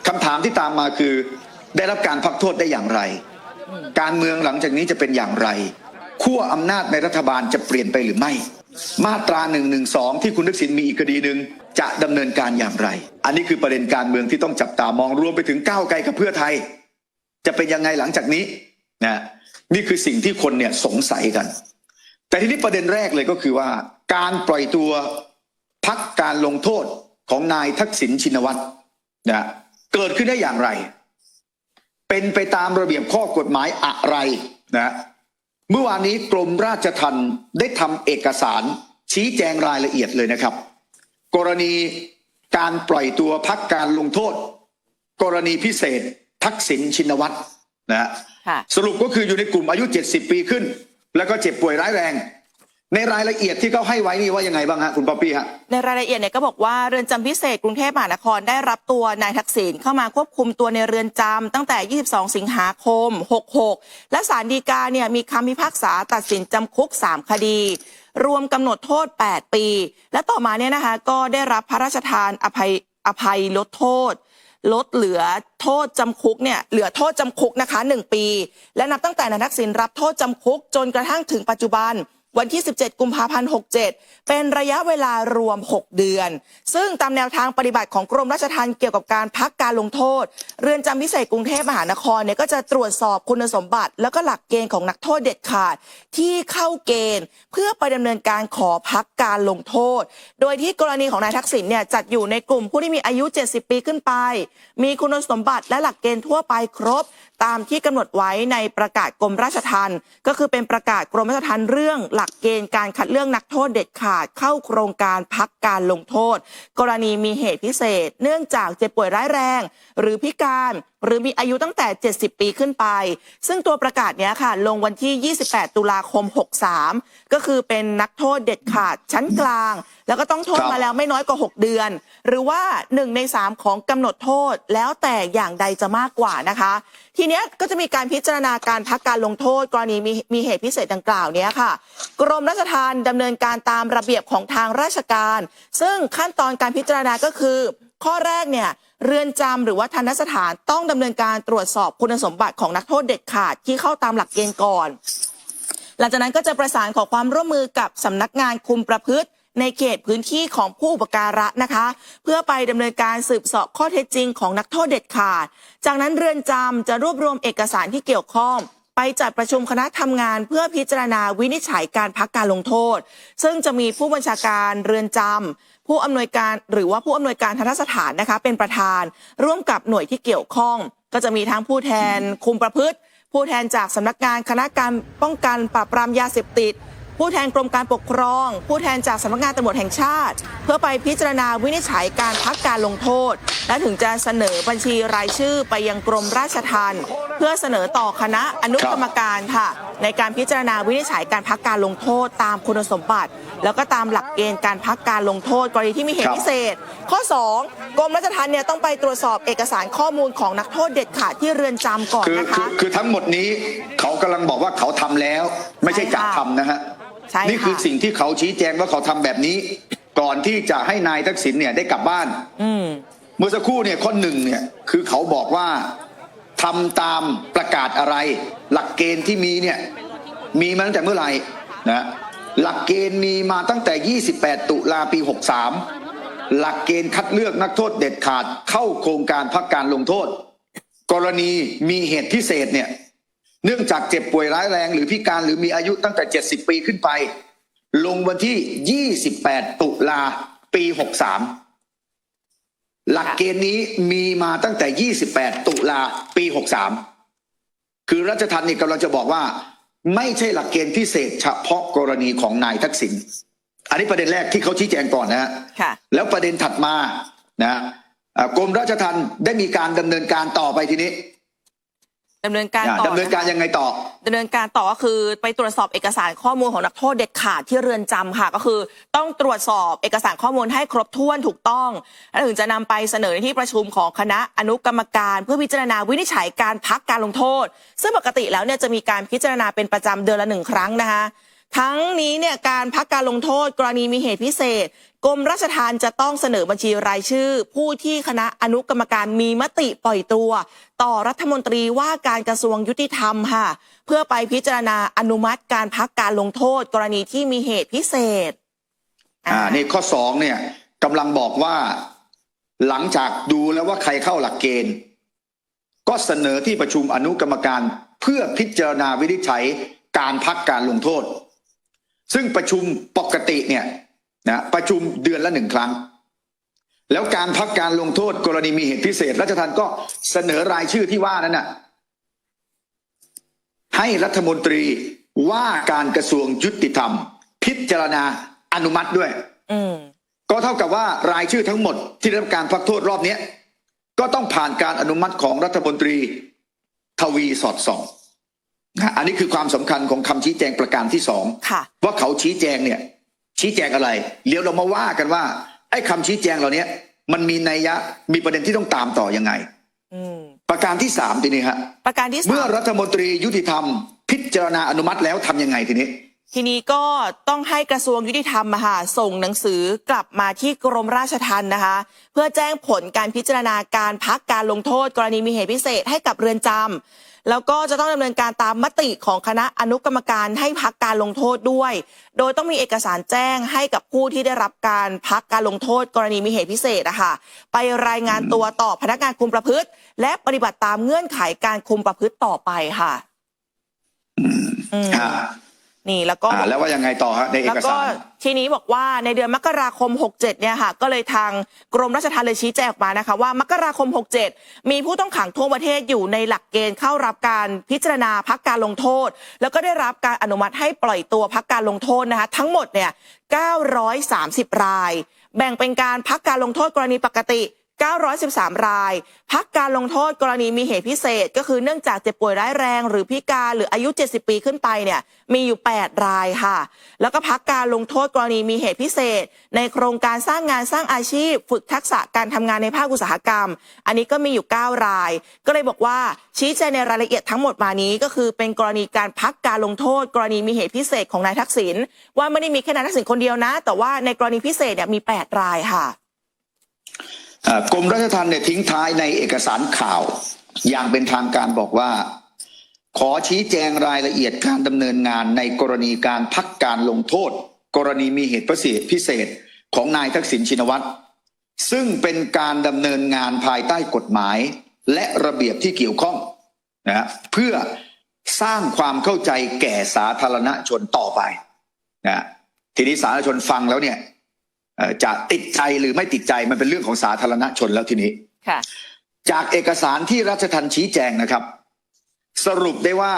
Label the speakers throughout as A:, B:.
A: คำถามที่ตามมาคือได้รับการพักโทษได้อย่างไรการเมืองหลังจากนี้จะเป็นอย่างไรขั้วอำนาจในรัฐบาลจะเปลี่ยนไปหรือไม่มาตรา112ที่คุณทักษิณมีอีกคดีหนึ่งจะดำเนินการอย่างไรอันนี้คือประเด็นการเมืองที่ต้องจับตามองรวมไปถึงก้าวไกลกับเพื่อไทยจะเป็นยังไงหลังจากนี้นะนี่คือสิ่งที่คนเนี่ยสงสัยกันแต่ทีนี้ประเด็นแรกเลยก็คือว่าการปล่อยตัวพักการลงโทษของนายทักษิณชินวัตรนะเกิดขึ้นได้อย่างไรเป็นไปตามระเบียบข้อกฎหมายอะไรนะเมื่อวานนี้กรมราชทัณฑ์ได้ทำเอกสารชี้แจงรายละเอียดเลยนะครับกรณีการปล่อยตัวพักการลงโทษกรณีพิเศษทักษิณชินวัตรนะสรุปก็คืออยู่ในกลุ่มอายุ70ปีขึ้นแล้วก็เจ็บป่วยร้ายแรงในรายละเอียดที่เขาให้ไว้นี่ว่ายังไงบ้างฮะคุณป๊อปปี้ฮะ
B: ในรายละเอียดเนี่ยก็บอกว่าเรือนจำพิเศษกรุงเทพมหานครได้รับตัวนายทักษิณเข้ามาควบคุมตัวในเรือนจำตั้งแต่22สิงหาคม66และศาลฎีกาเนี่ยมีคำพิพากษาตัดสินจำคุก3คดีรวมกำหนดโทษ8ปีและต่อมาเนี่ยนะคะก็ได้รับพระราชทานอภัยลดโทษลดเหลือโทษจำคุกเนี่ยเหลือโทษจำคุกนะคะ1ปีและนับตั้งแต่นายทักษิณรับโทษจำคุกจนกระทั่งถึงปัจจุบันวันที่17กุมภาพันธ์67เป็นระยะเวลารวม6เดือนซึ่งตามแนวทางปฏิบัติของกรมราชทัณฑ์เกี่ยวกับการพักการลงโทษเรือนจำพิเศษกรุงเทพมหานครเนี่ยก็จะตรวจสอบคุณสมบัติแล้วก็หลักเกณฑ์ของนักโทษเด็ดขาดที่เข้าเกณฑ์เพื่อไปดำเนินการขอพักการลงโทษโดยที่กรณีของนายทักษิณเนี่ยจัดอยู่ในกลุ่มผู้ที่มีอายุ70ปีขึ้นไปมีคุณสมบัติและหลักเกณฑ์ทั่วไปครบตามที่กำหนดไว้ในประกาศกรมราชทัณฑ์ก็คือเป็นประกาศกรมราชทัณฑ์เรื่องหลักเกณฑ์การคัดเลือกนักโทษเด็ดขาดเข้าโครงการพักการลงโทษกรณีมีเหตุพิเศษเนื่องจากเจ็บป่วยร้ายแรงหรือพิการหรือมีอายุตั้งแต่70ปีขึ้นไปซึ่งตัวประกาศนี้ค่ะลงวันที่28ตุลาคม63ก็คือเป็นนักโทษเด็ดขาดชั้นกลางแล้วก็ต้องโทษมาแล้วไม่น้อยกว่า6เดือนหรือว่า1ใน3ของกำหนดโทษแล้วแต่อย่างใดจะมากกว่านะคะทีเนี้ยก็จะมีการพิจารณาการพักการลงโทษกรณีมีเหตุพิเศษดังกล่าวเนี้ยค่ะกรมราชทัณฑ์ดำเนินการตามระเบียบของทางราชการซึ่งขั้นตอนการพิจารณาก็คือข้อแรกเนี่ยเรือนจำหรือว่าทัณฑสถานต้องดำเนินการตรวจสอบคุณสมบัติของนักโทษเด็ดขาดที่เข้าตามหลักเกณฑ์ก่อนหลังจากนั้นก็จะประสานขอความร่วมมือกับสำนักงานคุมประพฤติในเขตพื้นที่ของผู้อุปการะนะคะเพื่อไปดำเนินการสืบเสาะข้อเท็จจริงของนักโทษเด็ดขาดจากนั้นเรือนจำจะรวบรวมเอกสารที่เกี่ยวข้องไปจัดประชุมคณะทำงานเพื่อพิจารณาวินิจฉัยการพักการลงโทษซึ่งจะมีผู้บัญชาการเรือนจำผู้อำนวยการหรือว่าผู้อำนวยการทัณฑสถานนะคะเป็นประธานร่วมกับหน่วยที่เกี่ยวข้องก็จะมีทั้งผู้แทนคุมประพฤติผู้แทนจากสำนักงานคณะการป้องกันปราบปรามยาเสพติดผู้แทนกรมการปกครองผู้แทนจากสำนักงานตำรวจแห่งชาติเพื่อไปพิจารณาวินิจฉัยการพักการลงโทษและถึงจะเสนอบัญชีรายชื่อไปยังกรมราชทัณฑ์เพื่อเสนอต่อคณะอนุกรรมการค่ะในการพิจารณาวินิจฉัยการพักการลงโทษตามคุณสมบัติแล้วก็ตามหลักเกณฑ์การพักการลงโทษกรณีที่มีเหตุพิเศษข้อ2กรมราชทัณฑ์เนี่ยต้องไปตรวจสอบเอกสารข้อมูลของนักโทษเด็ดขาดที่เรือนจำก่อนนะคะ
A: คือทั้งหมดนี้เขากำลังบอกว่าเขาทำแล้วไม่ใช่จะทำนะฮะนี่คือสิ่งที่เขาชี้แจงว่าเขาทำแบบนี้ก่อนที่จะให้นายทักษิณเนี่ยได้กลับบ้านเมื่อสักครู่เนี่ยข้อ1เนี่ยคือเขาบอกว่าทำตามประกาศอะไรหลักเกณฑ์ที่มีเนี่ยมีมาตั้งแต่เมื่อไหร่นะหลักเกณฑ์มีมาตั้งแต่28ตุลาปี63หลักเกณฑ์คัดเลือกนักโทษเด็ดขาดเข้าโครงการพักการลงโทษกรณีมีเหตุพิเศษเนี่ยเนื่องจากเจ็บป่วยร้ายแรงหรือพิการหรือมีอายุตั้งแต่70ปีขึ้นไปลงวันที่28ตุลาปี63หลักเกณฑ์นี้มีมาตั้งแต่28ตุลาปี63คือราชทัณฑ์นี่กำลังจะบอกว่าไม่ใช่หลักเกณฑ์พิเศษเฉพาะกรณีของนายทักษิณอันนี้ประเด็นแรกที่เขาชี้แจงก่อนนะฮะแล้วประเด็นถัดมานะกรมราชทัณฑ์ได้มีการดำเนินการต่อไปทีนี้
B: ดำเนินการ
A: ยังไงต่อ
B: ดำเนินการต่อก็คือไปตรวจสอบเอกสารข้อมูลของนักโทษเด็ดขาดที่เรือนจำค่ะก็คือต้องตรวจสอบเอกสารข้อมูลให้ครบถ้วนถูกต้องแล้วถึงจะนำไปเสนอในที่ประชุมของคณะอนุกรรมการเพื่อพิจารณาวินิจฉัยการพักการลงโทษซึ่งปกติแล้วเนี่ยจะมีการพิจารณาเป็นประจำเดือนละ1ครั้งนะคะ ทั้งนี้เนี่ยการพักการลงโทษกรณีมีเหตุพิเศษกรมราชทัณฑ์จะต้องเสนอบัญชีรายชื่อ ผู้ที่คณะอนุกรรมการมีมติปล่อยตัว ต่อรัฐมนตรีว่าการกระทรวงยุติธรรมค่ะเพื่อไปพิจารณาอนุมัติการพักการลงโทษกรณีที่มีเหตุพิเศษ
A: นี่ข้อ2เนี่ยกำลังบอกว่าหลังจากดูแล้วว่าใครเข้าหลักเกณฑ์ก็เสนอที่ประชุมอนุกรรมการเพื่อพิจารณาวินิจฉัยการพักการลงโทษซึ่งประชุมปกติเนี่ยนะประชุมเดือนละ1 ครั้งแล้วการพักการลงโทษกรณีมีเหตุพิเศษราชทัณฑ์ก็เสนอรายชื่อที่ว่านั้นน่ะให้รัฐมนตรีว่าการกระทรวงยุติธรรมพิจารณาอนุมัติด้วยก็เท่ากับว่ารายชื่อทั้งหมดที่ได้รับการพักโทษรอบนี้ก็ต้องผ่านการอนุมัติของรัฐมนตรีทวีสอดส่องอันนี้คือความสำคัญของคำชี้แจงประการที่2ว่าเขาชี้แจงเนี่ยชี้แจงอะไรเดี๋ยวเรามาว่ากันว่าไอ้คำชี้แจงเหล่านี้มันมีนัยยะมีประเด็นที่ต้องตามต่อยังไงประการที่3ทีนี้ฮะ
B: ประการที่3เ
A: มื่อรัฐมนตรียุติธรรมพิจารณาอนุมัติแล้วทำยังไงทีนี้
B: ก็ต้องให้กระทรวงยุติธรรมส่งหนังสือกลับมาที่กรมราชทัณฑ์นะคะเพื่อแจ้งผลการพิจารณาการพักการลงโทษกรณีมีเหตุพิเศษให้กับเรือนจำแล้วก็จะต้องดำเนินการตามมติของคณะอนุกรรมการให้พักการลงโทษด้วยโดยต้องมีเอกสารแจ้งให้กับผู้ที่ได้รับการพักการลงโทษกรณีมีเหตุพิเศษไปรายงานตัวต่อพนักงานคุมประพฤติและปฏิบัติตามเงื่อนไขการคุมประพฤติต่อไปค่ะนี่แล้ว
A: ว่ายังไงต่อฮะในเอกสาร
B: ทีนี้บอกว่าในเดือนมกราคม67เนี่ยค่ะก็เลยทางกรมราชทัณฑ์เลยชี้แจงออกมานะคะว่ามกราคม67มีผู้ต้องขังทั่วประเทศอยู่ในหลักเกณฑ์เข้ารับการพิจารณาพักการลงโทษแล้วก็ได้รับการอนุมัติให้ปล่อยตัวพักการลงโทษนะคะทั้งหมดเนี่ย930 รายแบ่งเป็นการพักการลงโทษกรณีปกติ913 รายพักการลงโทษกรณีมีเหตุพิเศษก็คือเนื่องจากเจ็บป่วยร้ายแรงหรือพิการหรืออายุ70 ปีขึ้นไปเนี่ยมีอยู่8 รายค่ะแล้วก็พักการลงโทษกรณีมีเหตุพิเศษในโครงการสร้างงานสร้างอาชีพฝึกทักษะการทำงานในภาคอุตสาหกรรมอันนี้ก็มีอยู่9 รายก็เลยบอกว่าชี้แจงในรายละเอียดทั้งหมดมานี้ก็คือเป็นกรณีการพักการลงโทษกรณีมีเหตุพิเศษของนายทักษิณว่าไม่ได้มีแค่นายทักษิณคนเดียวนะแต่ว่าในกรณีพิเศษเนี่ยมี8 รายค่ะ
A: กรมราชทัณฑ์เนี่ยทิ้งท้ายในเอกสารข่าวอย่างเป็นทางการบอกว่าขอชี้แจงรายละเอียดการดำเนินงานในกรณีการพักการลงโทษกรณีมีเหตุพิเศษของนายทักษิณชินวัตรซึ่งเป็นการดำเนินงานภายใต้กฎหมายและระเบียบที่เกี่ยวข้องนะเพื่อสร้างความเข้าใจแก่สาธารณชนต่อไปนะทีนี้สาธารณชนฟังแล้วเนี่ยจะติดใจหรือไม่ติดใจมันเป็นเรื่องของสาธารณชนแล้วทีนี้จากเอกสารที่ราชทัณฑ์ชี้แจงนะครับสรุปได้ว่า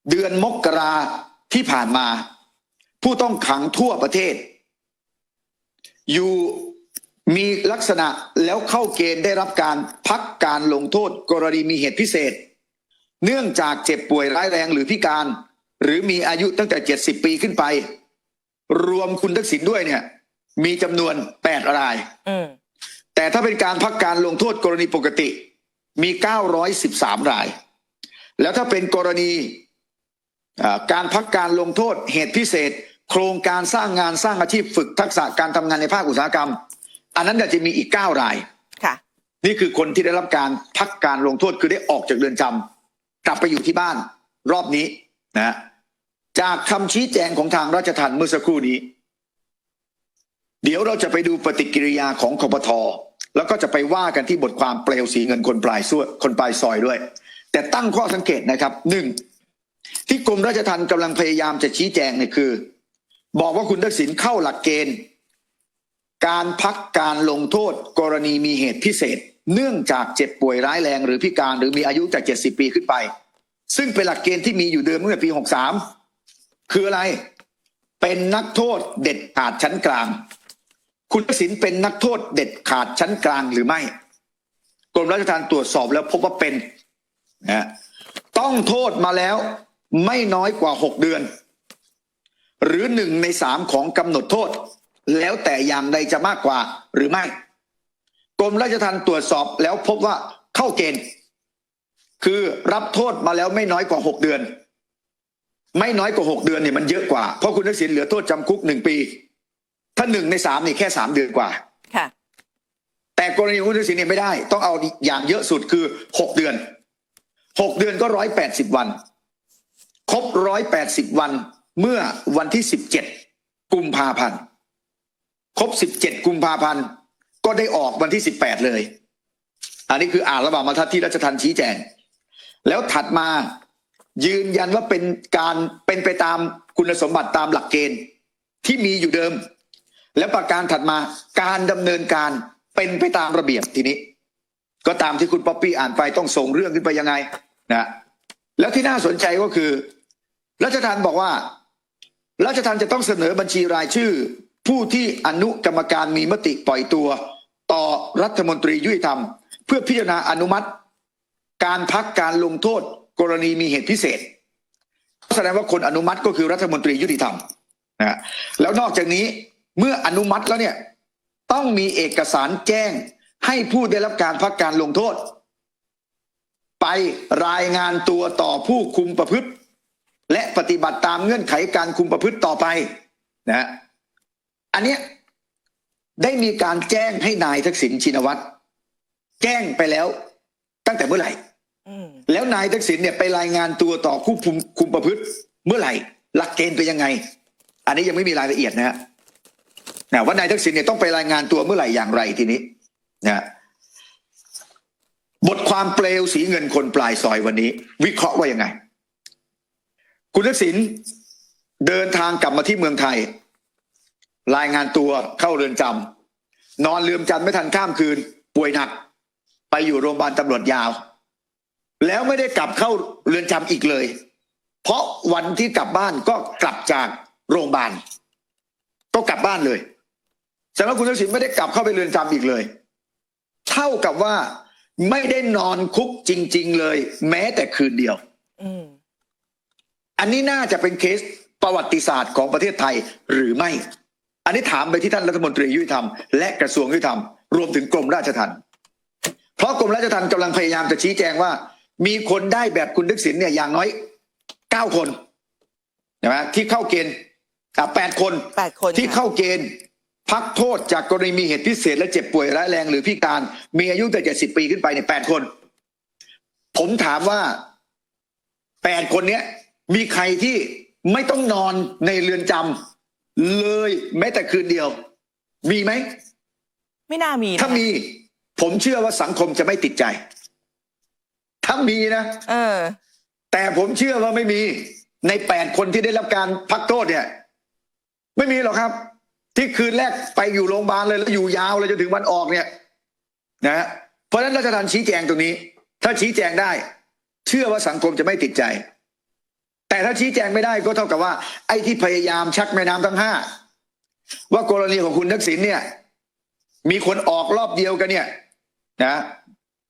A: เดือนมกราที่ผ่านมาผู้ต้องขังทั่วประเทศอยู่มีลักษณะแล้วเข้าเกณฑ์ได้รับการพักการลงโทษกรณีมีเหตุพิเศษเนื่องจากเจ็บป่วยร้ายแรงหรือพิการหรือมีอายุตั้งแต่70 ปีขึ้นไปรวมคุณทักษิณด้วยเนี่ยมีจำนวน8 รายแต่ถ้าเป็นการพักการลงโทษกรณีปกติมี913 รายแล้วถ้าเป็นกรณีการพักการลงโทษเหตุพิเศษโครงการสร้างงานสร้างอาชีพฝึกทักษะการทำงานในภาคอุตสาหกรรมอันนั้นจะมีอีก9 รายนี่คือคนที่ได้รับการพักการลงโทษคือได้ออกจากเรือนจำกลับไปอยู่ที่บ้านรอบนี้นะจากคำชี้แจงของทางราชทัณฑ์เมื่อสักครู่นี้เดี๋ยวเราจะไปดูปฏิกิริยาของคปท.แล้วก็จะไปว่ากันที่บทความเปลวสีเงินคนปลายซอยด้วยแต่ตั้งข้อสังเกตนะครับ1ที่กรมราชทัณฑ์กำลังพยายามจะชี้แจงเนี่ยคือบอกว่าคุณทักษิณเข้าหลักเกณฑ์การพักการลงโทษกรณีมีเหตุพิเศษเนื่องจากเจ็บป่วยร้ายแรงหรือพิการหรือมีอายุจาก70 ปีขึ้นไปซึ่งเป็นหลักเกณฑ์ที่มีอยู่เดิมเมื่อปี63คืออะไรเป็นนักโทษเด็ดขาดชั้นกลางคุณทักษิณเป็นนักโทษเด็ดขาดชั้นกลางหรือไม่กรมราชทัณฑ์ตรวจสอบแล้วพบว่าเป็นต้องโทษมาแล้วไม่น้อยกว่า6 เดือนหรือ1 ใน 3ของกำหนดโทษแล้วแต่อย่างใดจะมากกว่าหรือไม่กรมราชทัณฑ์ตรวจสอบแล้วพบว่าเข้าเกณฑ์คือรับโทษมาแล้วไม่น้อยกว่า6 เดือน ไม่น้อยกว่า6 เดือนเนี่ยมันเยอะกว่าเพราะคุณทักษิณเหลือโทษจำคุก1 ปี ถ้า1 ใน 3นี่แค่3 เดือนกว่า
B: ค่ะ
A: แต่กรณีคุณทักษิณเนี่ยไม่ได้ต้องเอาอย่างเยอะสุดคือ6 เดือน6 เดือนก็180 วันครบ180 วันเมื่อวันที่17 กุมภาพันธ์ครบ17 กุมภาพันธ์ก็ได้ออกวันที่18เลยอันนี้คืออ่านระหว่างบรรทัดที่ราชทัณฑ์ชี้แจงแล้วถัดมายืนยันว่าเป็นไปตามคุณสมบัติตามหลักเกณฑ์ที่มีอยู่เดิมและประการถัดมาการดำเนินการเป็นไปตามระเบียบทีนี้ก็ตามที่คุณป๊อปปี้อ่านไปต้องส่งเรื่องขึ้นไปยังไงนะแล้วที่น่าสนใจก็คือราชทัณฑ์บอกว่าราชทัณฑ์จะต้องเสนอบัญชีรายชื่อผู้ที่อนุกรรมการมีมติปล่อยตัวต่อรัฐมนตรียุติธรรมเพื่อพิจารณาอนุมัติการพักการลงโทษกรณีมีเหตุพิเศษแสดงว่าคนอนุมัติก็คือรัฐมนตรียุติธรรมนะแล้วนอกจากนี้เมื่ออนุมัติแล้วเนี่ยต้องมีเอกสารแจ้งให้ผู้ได้รับการพักการลงโทษไปรายงานตัวต่อผู้คุมประพฤติและปฏิบัติตามเงื่อนไขการคุมประพฤติต่อไปนะอันเนี้ยได้มีการแจ้งให้นายทักษิณชินวัตรแจ้งไปแล้วตั้งแต่เมื่อไหร่แล้วนายทักษิณเนี่ยไปรายงานตัวต่อผู้คุมประพฤติเมื่อไหร่หลักเกณฑ์เป็นยังไงอันนี้ยังไม่มีรายละเอียดนะฮะว่านายทักษิณเนี่ยต้องไปรายงานตัวเมื่อไหร่อย่างไรทีนี้นะบทความเปลวสีเงินคนปลายซอยวันนี้วิเคราะห์ว่ายังไงคุณทักษิณเดินทางกลับมาที่เมืองไทยรายงานตัวเข้าเรือนจำนอนเรือนจำไม่ทันข้ามคืนป่วยหนักไปอยู่โรงพยาบาลตำรวจยาวแล้วไม่ได้กลับเข้าเรือนจำอีกเลยเพราะวันที่กลับบ้านก็กลับจากโรงพยาบาลก็กลับบ้านเลยแสดงว่าคุณทักษิณไม่ได้กลับเข้าไปเรือนจำอีกเลยเท่ากับว่าไม่ได้นอนคุกจริงๆเลยแม้แต่คืนเดียวอันนี้น่าจะเป็นเคสประวัติศาสตร์ของประเทศไทยหรือไม่อันนี้ถามไปที่ท่านรัฐมนตรียุติธรรมและกระทรวงยุติธรรมรวมถึงกรมราชทัณฑ์เพราะกรมราชทัณฑ์กำลังพยายามจะชี้แจงว่ามีคนได้แบบคุณทักษิณเนี่ยอย่างน้อย9 คนนะที่เข้าเกณฑ์8 คนที่เข้าเกณฑ์พักโทษจากกรณีมีเหตุพิเศษและเจ็บป่วยร้ายแรงหรือพิการมีอายุแต่70 ปีขึ้นไปเนี่ย8 คนผมถามว่า8 คนเนี้ยมีใครที่ไม่ต้องนอนในเรือนจำเลยแม้แต่คืนเดียวมีไหม
B: ไม่น่ามี
A: ถ้ามีผมเชื่อว่าสังคมจะไม่ติดใจถ้ามีนะแต่ผมเชื่อว่าไม่มีใน8 คนที่ได้รับการพักโทษเนี่ยไม่มีหรอกครับที่คืนแรกไปอยู่โรงพยาบาลเลยแล้วอยู่ยาวเลยจนถึงวันออกเนี่ยนะเพราะฉะนั้นราชทัณฑ์ชี้แจงตรงนี้ถ้าชี้แจงได้เชื่อว่าสังคมจะไม่ติดใจแต่ถ้าชี้แจงไม่ได้ก็เท่ากับว่าไอ้ที่พยายามชักแม่น้ำทั้ง5ว่ากรณีของคุณทักษิณเนี่ยมีคนออกรอบเดียวกันเนี่ยนะ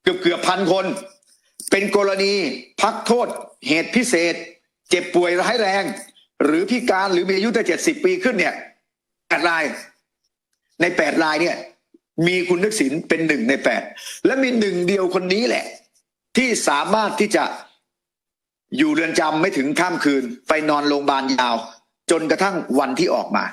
A: เกือบ1,000 คนเป็นกรณีพักโทษเหตุพิเศษเจ็บป่วยร้ายแรงหรือพิการหรือมีอายุแต่70 ปีขึ้นเนี่ย8 รายใน8 รายเนี่ยมีคุณทักษิณเป็น1 ใน 8และมี1 เดียวคนนี้แหละที่สามารถที่จะอยู่เรือนจำไม่ถึงข้ามคืนไปนอนโรงพยาบาลยาวจนกระทั่งวันที่ออกมา